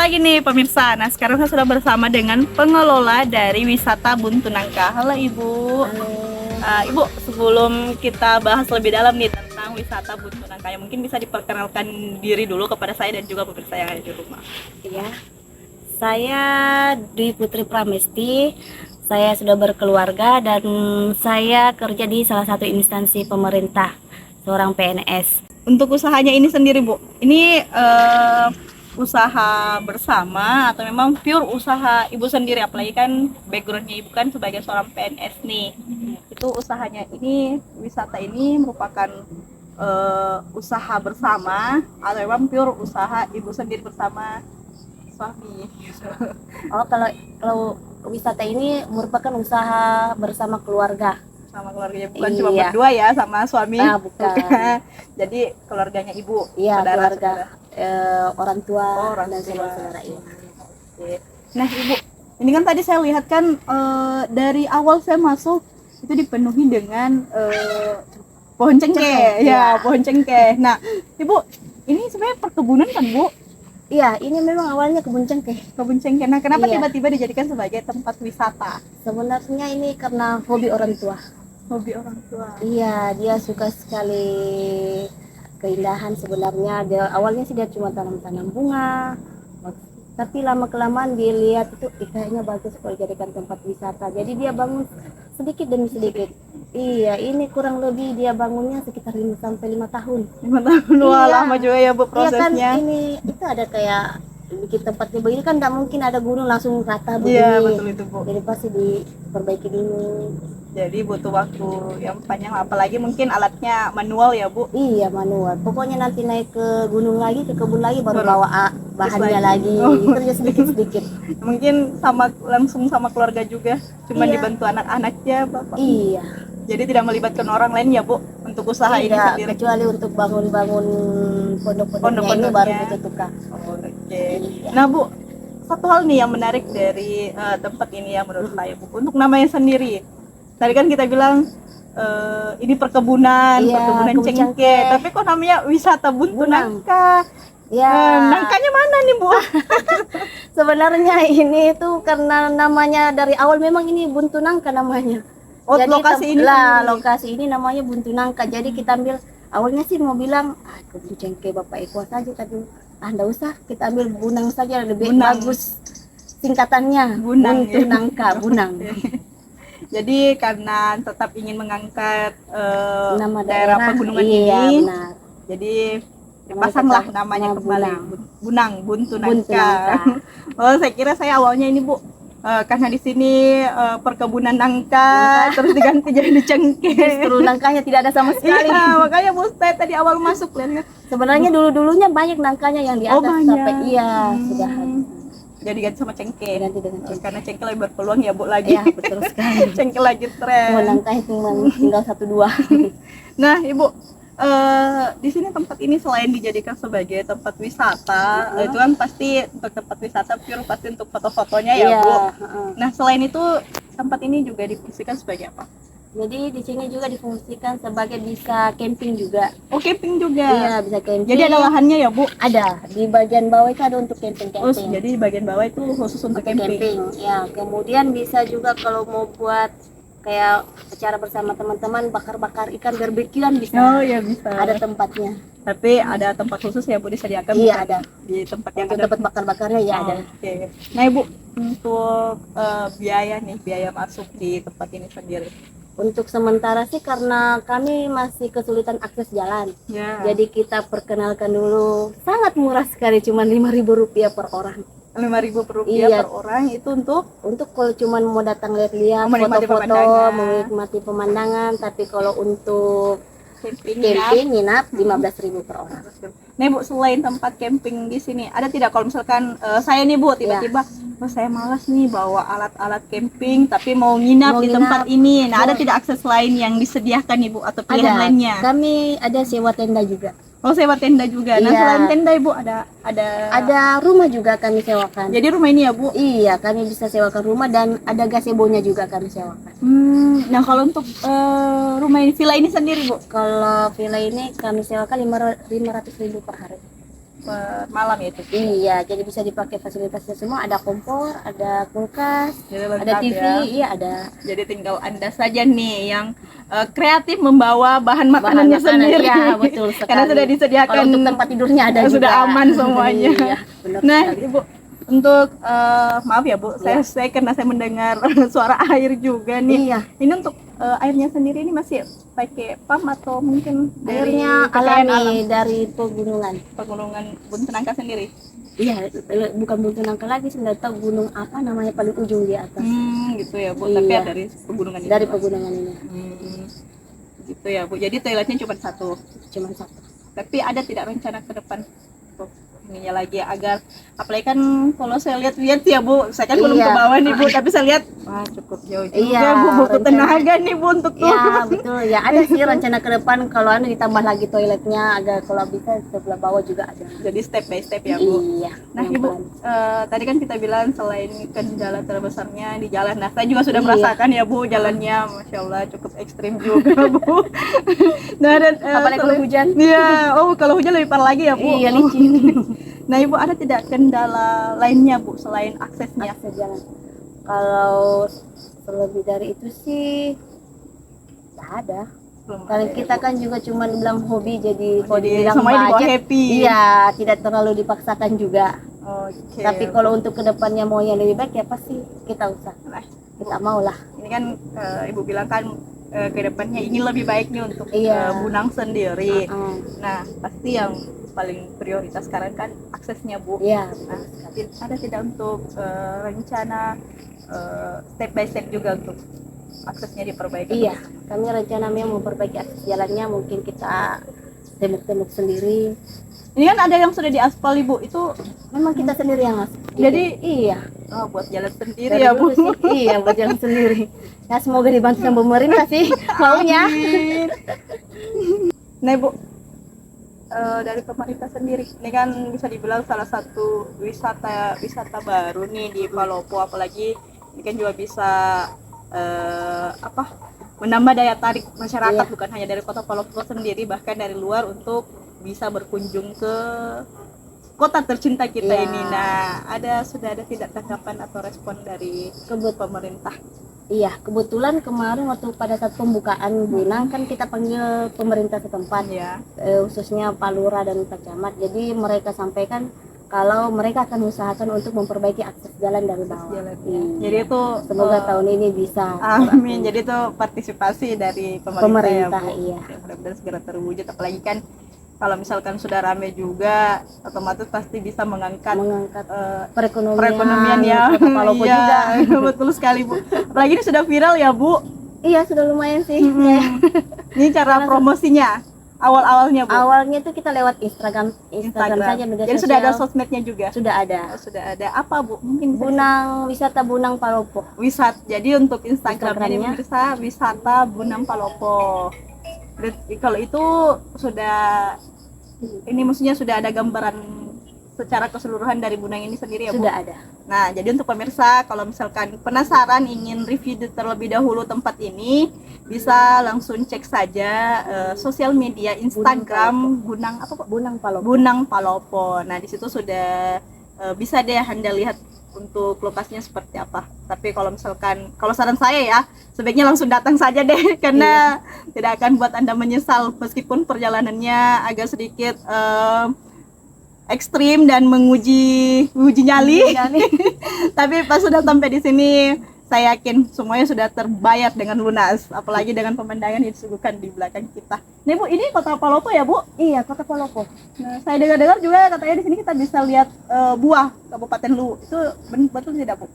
lagi nih pemirsa. Nah sekarang saya sudah bersama dengan pengelola dari wisata Buntu Nangka. Halo Ibu. Halo. Ibu, sebelum kita bahas lebih dalam nih tentang wisata Buntu Nangka, mungkin bisa diperkenalkan diri dulu kepada saya dan juga pemirsa yang ada di rumah. Ya, saya Dwi Putri Pramesti. Saya sudah berkeluarga dan saya kerja di salah satu instansi pemerintah, seorang PNS. Untuk usahanya ini sendiri Bu, ini usaha bersama atau memang pure usaha Ibu sendiri? Apalagi kan backgroundnya Ibu kan sebagai seorang PNS nih. Itu usahanya ini, wisata ini merupakan usaha bersama atau memang pure usaha Ibu sendiri bersama suami? Oh, kalau wisata ini merupakan usaha bersama keluarga. Sama keluarganya, bukan cuma Iya. berdua ya sama suami? Bukan. Jadi keluarganya Ibu, Iya, keluarga, saudara. orang tua Orang dan tua. saudara-saudara. Iya. Oke. Nah Ibu, ini kan tadi saya lihat kan dari awal saya masuk itu dipenuhi dengan pohon cengkeh, ya pohon cengkeh. Nah Ibu, ini sebenarnya perkebunan kan Bu? Iya, ini memang awalnya kebun cengkeh. Kebun cengkeh. Nah kenapa Iya. tiba-tiba dijadikan sebagai tempat wisata? Sebenarnya ini karena hobi orang tua. Hobi orang tua. Iya, dia suka sekali keindahan sebenarnya. Dia awalnya sih dia cuma tanam-tanam bunga, tapi lama kelamaan dia lihat itu kayaknya bagus kalau jadikan tempat wisata. Jadi dia bangun sedikit demi sedikit. Iya, ini kurang lebih dia bangunnya sekitar 5 sampai 5 tahun. 5 tahun. Wah, Iya. lama juga ya Bu Iya kan, prosesnya. ini itu ada kayak bikin tempatnya begini kan nggak mungkin ada gunung langsung rata begini. Iya betul itu Bu. Jadi pasti diperbaiki dulu. Jadi butuh waktu yang panjang, apalagi mungkin alatnya manual ya Bu. Iya, manual. Pokoknya nanti naik ke gunung lagi, ke kebun lagi, baru Baru bawa bahannya lagi. lagi. Oh. Kerja sedikit-sedikit. Mungkin langsung sama keluarga juga, cuma Iya. dibantu anak-anaknya Bapak. Iya. Jadi tidak melibatkan orang lain ya Bu untuk usaha ini Tidak, sendiri. kecuali untuk bangun-bangun pondok-pondoknya ini Pondok-pondoknya. baru butuh tukang. Oh, oke. Iya. Nah Bu, satu hal nih yang menarik dari tempat ini ya menurut saya Bu, untuk namanya sendiri. Tadi kan kita bilang ini perkebunan, Iya, perkebunan kebun cengkeh, cengkeh. tapi kok namanya wisata Buntu Bunang. Nangka? Ya, Nangkanya mana nih Bu? sebenarnya ini tuh karena namanya dari awal memang ini Buntu Nangka namanya. Oh, lokasi ini lah, sendiri. lokasi ini namanya Buntu Nangka. Jadi kita ambil awalnya sih mau bilang kebun cengkeh Bapak Eko saja, tapi enggak usah, kita ambil Bunang saja lebih Bunang. bagus singkatannya. Bunang, Buntu ya. Nangka, Bunang. Jadi karena tetap ingin mengangkat Nama daerah pegunungan iya, ini, benar. jadi dipasanglah Tetap namanya nama kembali Bunang. Buntu Buntu Nangka. Nangka. Oh, saya kira saya awalnya ini Bu, karena di sini perkebunan nangka, terus diganti jadi cengkeh. Justru nangkanya tidak ada sama sekali. Iya, makanya Bu saya tadi awal masuk lihat. Sebenarnya dulu-dulunya banyak nangkanya yang di atas banyak. sampai iya sudah Jadi ganti sama cengkeh. ganti dengan cengkeh. Karena cengkeh lebih berpeluang ya Bu lagi. Iya, betul sekali. Cengkeh lagi tren. Oh, nangkanya cuma tinggal 1-2. Nah, Ibu, di sini tempat ini selain dijadikan sebagai tempat wisata, itu kan pasti untuk tempat wisata pure pasti untuk foto-fotonya ya, Iya, Bu. heeh. Nah, selain itu tempat ini juga difungsikan sebagai apa? Jadi di sini juga difungsikan sebagai bisa camping juga. Oh, camping juga. Iya, bisa camping. Jadi ada lahannya ya, Bu? Ada di bagian bawah itu ada untuk Oh, camping-camping. jadi bagian bawah itu khusus untuk camping. Ya, kemudian bisa juga kalau mau buat kayak acara bersama teman-teman bakar-bakar ikan barbekyuan bisa. Oh, ya bisa. Ada tempatnya. Tapi ada tempat khusus ya, Bu, disediakan Iya, bukan ada. di tempat yang Untuk ada. tempat bakar-bakarnya ya ada. Oke. Nah, Ibu, untuk biaya masuk di tempat ini sendiri. Untuk sementara sih karena kami masih kesulitan akses jalan. Ya. Jadi kita perkenalkan dulu sangat murah sekali, cuma Rp5.000 per orang. Rp5.000 Iya. per orang itu untuk Kalau cuma mau datang lihat-lihat, Menikmati foto-foto, pemandangan. menikmati pemandangan, tapi kalau untuk camping. camping nginap Rp15.000 per orang. Nih Bu, selain tempat camping di sini, ada tidak kalau misalkan saya nih Bu tiba-tiba, oh, saya malas nih bawa alat-alat camping, tapi mau nginap Mau di nginap. tempat ini. Nah, ada Boleh. tidak akses lain yang disediakan nih Bu atau pilihan Ada. lainnya? Kami ada sewa tenda juga. Oh, sewa tenda juga. Nah, Iya. selain tenda Ibu ada Ada rumah juga kami sewakan. Jadi rumah ini ya Bu. Iya, kami bisa sewakan rumah dan ada gazebonya juga kami sewakan. Nah kalau untuk rumah ini, villa ini sendiri Bu, Kalau villa ini kami sewakan 500.000 per hari. per malam ya itu. Iya, jadi bisa dipakai fasilitasnya semua, ada kompor, ada kulkas, Jadi ada lengkap TV, ya. iya ada Jadi tinggal Anda saja nih yang kreatif membawa bahan bahan makanannya makanan. sendiri. Iya, betul sekali. Karena sudah disediakan. Kalau untuk tempat tidurnya ada juga. Sudah aman semuanya. Iya, benar Nah, sekali. Ibu, untuk maaf ya Bu, Iya. saya karena saya mendengar suara air juga nih. Iya. Ini untuk airnya sendiri ini masih pakai pump atau mungkin dari Airnya kekayaan alami dari pegunungan. pegunungan Bunten Angka sendiri? Iya, bukan Buntu Nangka lagi, saya nggak tahu gunung apa namanya paling ujung di atas. Gitu ya Bu, tapi Iya. ya dari pegunungan itu. Dari pegunungan ini. Gitu ya Bu. Jadi toiletnya cuma satu. Cuman satu. Tapi ada tidak rencana ke depan untuk ininya lagi agar apalagi kan kalau saya lihat ya Bu, saya kan belum Iya. ke bawah nih Bu, tapi saya lihat wah cukup jauh juga Iya, Bu, butuh rencana. tenaga nih Bu untuk tuh. Ya betul, ya ada sih rencana ke depan kalau ditambah lagi toiletnya agar kalau bisa sebelah bawah juga ada. Jadi step by step ya Bu. Iya. Nah Ibu, tadi kan kita bilang selain kendala terbesarnya di jalan, nah saya juga sudah Iya. merasakan ya Bu jalannya, Masya Allah cukup ekstrim juga Bu. Nah dan Apalagi kalau hujan. Iya, oh kalau hujan lebih parah lagi ya Bu. Iya, licin. Nah Ibu ada tidak kendala lainnya Bu selain aksesnya? Akses jalan. Kalau lebih dari itu sih nggak ada. Belum Kalau ada ya, kita Bu. kan juga cuma dibilang hobi, jadi kalau Jadi dibilang semuanya dibawa budget, happy. iya tidak terlalu dipaksakan juga. Oke. Tapi kalau untuk kedepannya mau yang lebih baik ya pasti kita usah, Nah, kita mau lah. ini kan Ibu bilang kan ke depannya ingin lebih baik nih untuk Iya. Bunang sendiri. Heeh. Nah, pasti yang paling prioritas sekarang kan aksesnya Bu. Iya. Nah, ada tidak untuk rencana step by step juga untuk aksesnya diperbaiki? Iya, kami rencananya memperbaiki akses jalannya, mungkin kita tembok-tembok sendiri. Ini kan ada yang sudah diaspal Ibu, itu Memang kita sendiri yang ngasih. Jadi- iya, buat jalan sendiri dari ya Bu. dulu sih, iya buat jalan sendiri. Ya semoga dibantu sama pemerintah sih maunya. Amin. Nah Ibu, dari pemerintah sendiri, ini kan bisa dibilang salah satu wisata baru nih di Palopo, apalagi ini kan juga bisa menambah daya tarik masyarakat, Iya. bukan hanya dari kota Palopo sendiri, bahkan dari luar untuk bisa berkunjung ke kota tercinta kita Iya. ini. Nah, sudah ada tidak tanggapan atau respon dari pemerintah? Iya, kebetulan kemarin waktu pada saat pembukaan Bunang kan kita panggil pemerintah setempat, Ya. khususnya Pak Lurah dan Pak Camat. Jadi mereka sampaikan kalau mereka akan usahakan untuk memperbaiki akses jalan dari bawah. Jalannya. Iya. Jadi itu Semoga tahun ini bisa. amin. Jadi itu partisipasi dari pemerintah, Pemerintah, ya Bu. iya. Ya, mudah-mudahan segera terwujud. Apalagi kan kalau misalkan sudah rame juga, otomatis pasti bisa mengangkat perekonomian ya. Kota Palopo Iya, juga. betul sekali Bu. Apalagi ini sudah viral ya Bu. Iya, sudah lumayan sih. Ini cara promosinya awal-awalnya Bu. Awalnya itu kita lewat Instagram saja, media Jadi sosial. sudah ada sosmednya juga. Sudah ada. Sudah ada apa Bu? Mungkin Wisata Bunang Palopo. Jadi untuk Instagramnya ini Instagramnya. pemirsa wisata Bunang Palopo. Kalau itu sudah ini maksudnya sudah ada gambaran secara keseluruhan dari Bunang ini sendiri ya Bu? Sudah ada. Nah, jadi untuk pemirsa kalau misalkan penasaran ingin review terlebih dahulu tempat ini, bisa langsung cek saja sosial media Instagram Bunang apa Pak? Bunang Palopo. Bunang Palopo. Nah, di situ sudah bisa deh Anda lihat untuk lokasinya seperti apa. Tapi kalau misalkan, kalau saran saya ya, sebaiknya langsung datang saja deh, karena tidak akan buat Anda menyesal meskipun perjalanannya agak sedikit ekstrim dan menguji nyali. Tapi pas sudah sampai di sini, saya yakin semuanya sudah terbayar dengan lunas, apalagi dengan pemandangan yang disuguhkan di belakang kita. Nih Bu, ini kota Palopo ya Bu? Iya, Kota Palopo. Nah, saya dengar juga katanya di sini kita bisa lihat buah Kabupaten Luwu. Itu betul tidak Bu?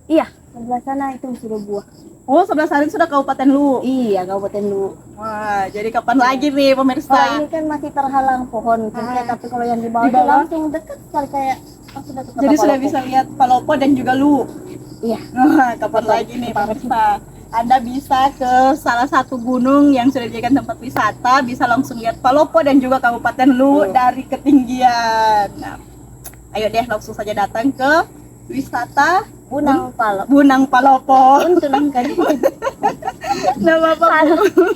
Iya, sebelah sana itu sudah buah. Oh, sebelah sana sudah Kabupaten Luwu. Iya, Kabupaten Luwu. Wah, jadi kapan lagi nih pemirsa? Kalau ini kan masih terhalang pohon, tapi kalau yang di bawah itu langsung dekat sekali kayak sudah ke Kota Jadi sudah Palopo. bisa lihat Palopo dan juga Luwu. Iya. Nah, kapan lagi nih pemirsa? Anda bisa ke salah satu gunung yang sudah dijadikan tempat wisata, bisa langsung lihat Palopo dan juga Kabupaten Luwu dari ketinggian. Nah, ayo deh langsung saja datang ke wisata Bunang Palopo. Bunang Palopo. Untuk nangka. Nama apa Bu?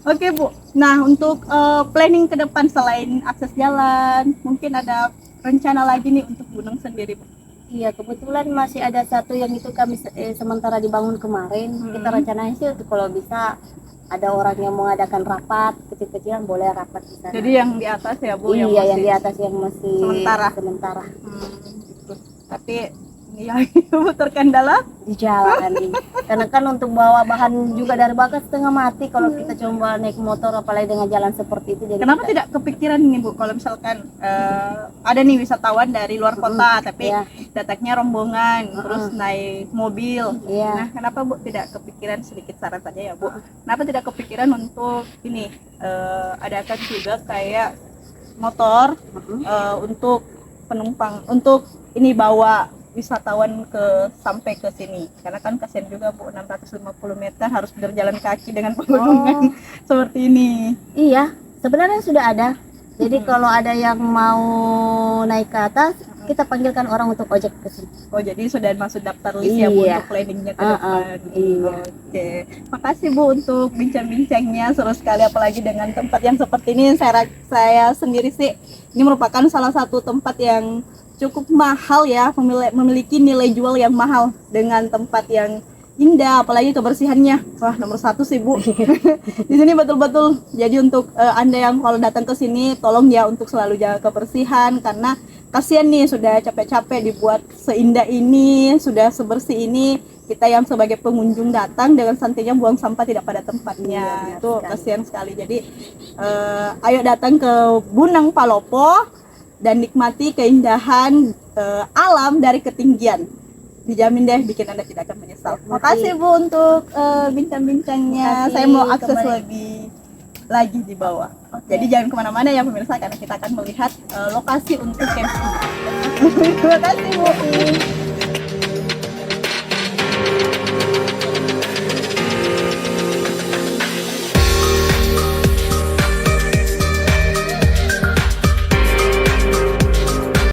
Oke Bu, nah untuk planning ke depan selain akses jalan, mungkin ada rencana lagi nih untuk gunung sendiri Bu? Iya, kebetulan masih ada satu yang itu kami sementara dibangun kemarin. Kita rencanain sih untuk kalau bisa ada orang yang mengadakan rapat kecil-kecilan boleh rapat di sana. Jadi yang di atas ya Bu? Iya, yang di atas yang masih sementara. Gitu. Tapi ya Ibu terkendala Di jalan. Karena kan untuk bawa bahan juga dari Bagas setengah mati kalau kita coba naik motor apalagi dengan jalan seperti itu. Jadi kenapa tidak kepikiran nih Bu kalau misalkan ada nih wisatawan dari luar kota tapi datangnya rombongan terus naik mobil. Nah, kenapa Bu tidak kepikiran, sedikit saran saja ya Bu, kenapa tidak kepikiran untuk ini adakan juga kayak motor untuk penumpang, untuk ini bawa wisatawan sampai ke sini, karena kan kasihan juga Bu, 650 meter harus berjalan kaki dengan pegunungan seperti ini. Iya, sebenarnya sudah ada. Jadi kalau ada yang mau naik ke atas, kita panggilkan orang untuk ojek ke sini. Oh, jadi sudah masuk daftar list ya Bu untuk planningnya ke depan. Oke, makasih Bu untuk bincang-bincangnya, seru sekali apalagi dengan tempat yang seperti ini. Saya sendiri sih ini merupakan salah satu tempat yang cukup mahal ya, memiliki nilai jual yang mahal dengan tempat yang indah, apalagi kebersihannya. Wah, nomor satu sih Bu. Di sini betul-betul. Jadi untuk Anda yang kalau datang ke sini, tolong ya untuk selalu jaga kebersihan, karena kasihan nih sudah capek-capek dibuat seindah ini, sudah sebersih ini, kita yang sebagai pengunjung datang dengan santainya buang sampah tidak pada tempatnya. Itu kasihan sekali. Jadi ayo datang ke Bunang Palopo dan nikmati keindahan alam dari ketinggian. Dijamin deh bikin Anda tidak akan menyesal. Makasih Bu untuk bincang-bincangnya. Saya mau akses lebih lagi di bawah. Jadi jangan kemana-mana ya pemirsa, karena kita akan melihat lokasi untuk camping. Terima kasih Bu.